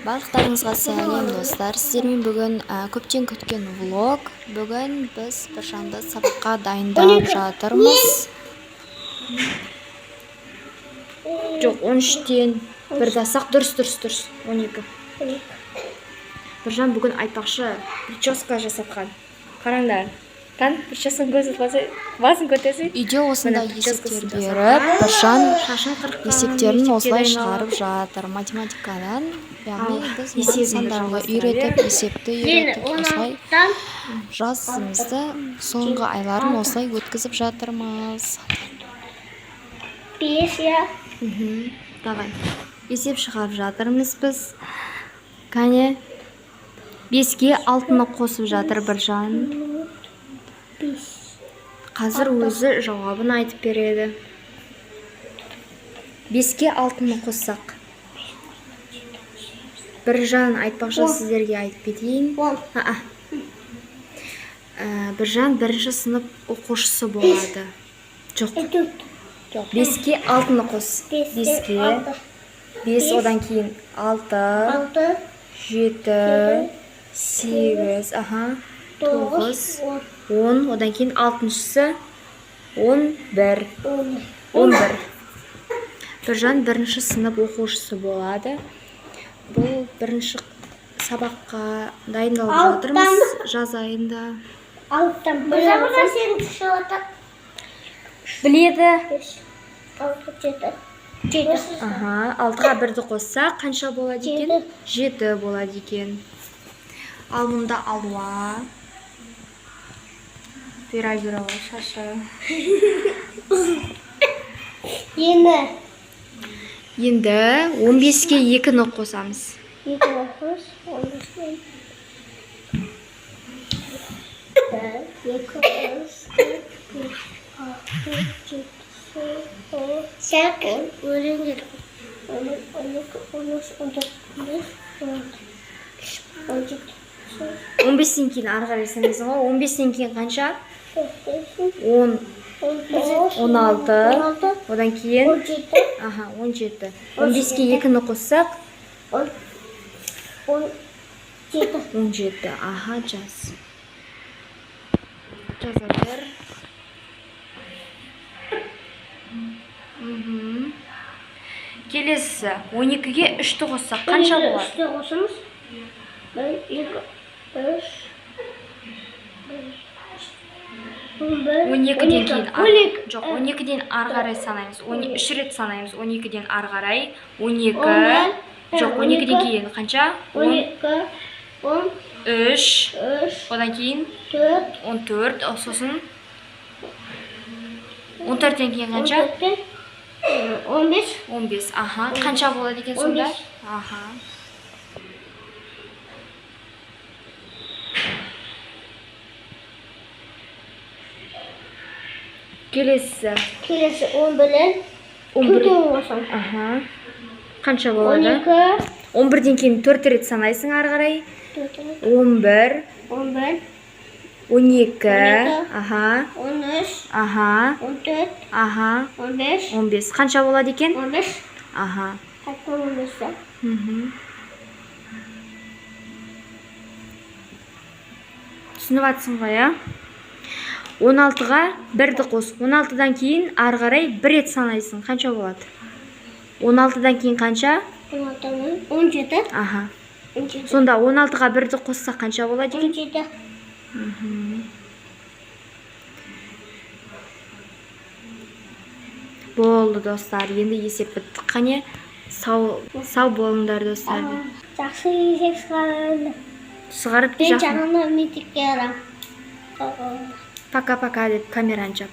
Барлықтарыңызға сәлем достар. Сіздермен бүгін көптен күткен влог. Бүгін біз Біржанды сабаққа дайындап жатырмыз. Жоқ, 13-тен бірді асақ, дұрыс. 12. Біржан бүгін айтпақшы прическа жасатқан. Қараңдар. Прическасын көрсетіп басын көтерсей. Үйде осындай есептер беріп, Біржан есептерін осылай шығарып жатыр. Математикадан, яғни біз сандарға үйретіп, есепті үйретіп, осылай жасымызды соңғы айларын осылай өткізіп жатырмыз. 5 я. Давай. Есеп шығарып жатырмыз біз. Кәне 5-ке 6-ны қосып жатыр Біржан. Қазір өзі жауабын айтып береді. 5-ке 6-ны қоссақ. Біржан айтпақшы сіздерге айтып кетейін. Біржан бірінші сынып оқушысы болады. Жоқ. 5-ке 6-ны қос. 5-ке 5, одан кейін 6, 7, 8, 9, 10, одан кейін 6-шысы 11. Біржан бірінші сынып оқушысы болады. Бұл бірінші сабаққа дайындалып жатырмыз жаз айында. Біржан сен шығады. Біледі. 7. 6-ға 1-ді қосса қанша болады екен? 7 болады екен. Ал мұнда алуа. Пирагира ғой, шашы. Енді 15-ке 2-ні қосамыз. 2-ні қос, 15-ке 15-тен кейін ары қарай санайсың ғой. 15-тен кейін қанша? 10, 16, одан кейін 17. 15-ке 2-ні қоссақ 17. Жаз. Жаза бер. Келесі 12-ге 3-ті қоссақ қанша болады? 3-ті қосымыз. 1, 2, 3. 12-ден кейін жоқ, 12-ден ары қарай санаймыз. 3 рет санаймыз. 12-ден ары қарай 12. Жоқ, 12-ден кейін қанша? 12, 3, одан кейін 14, сосын 14-ден кейін қанша? 15. Қанша болады екен сонда? Келесі 11-ден 4-ті қосам. Қанша болады? 11-ден кейін 4 рет санайсың ары қарай. 11, 12, 13, 14, 15. Қанша болады екен? 15. Түсініп атсың ғой, 16-ға 1-ді қос. 16-дан кейін ары қарай 1 рет санайсың. Қанша болады? 16-дан кейін қанша? 17. Сонда 16-ға 1-ді қоссақ қанша болады екен? 17. Болды достар, енді есеп бітті. Қане сау болыңдар достар. Жақсы есеп шығарады. Шығарып Мен жаңа мектепке барам. Пока-пока деп камераны жап.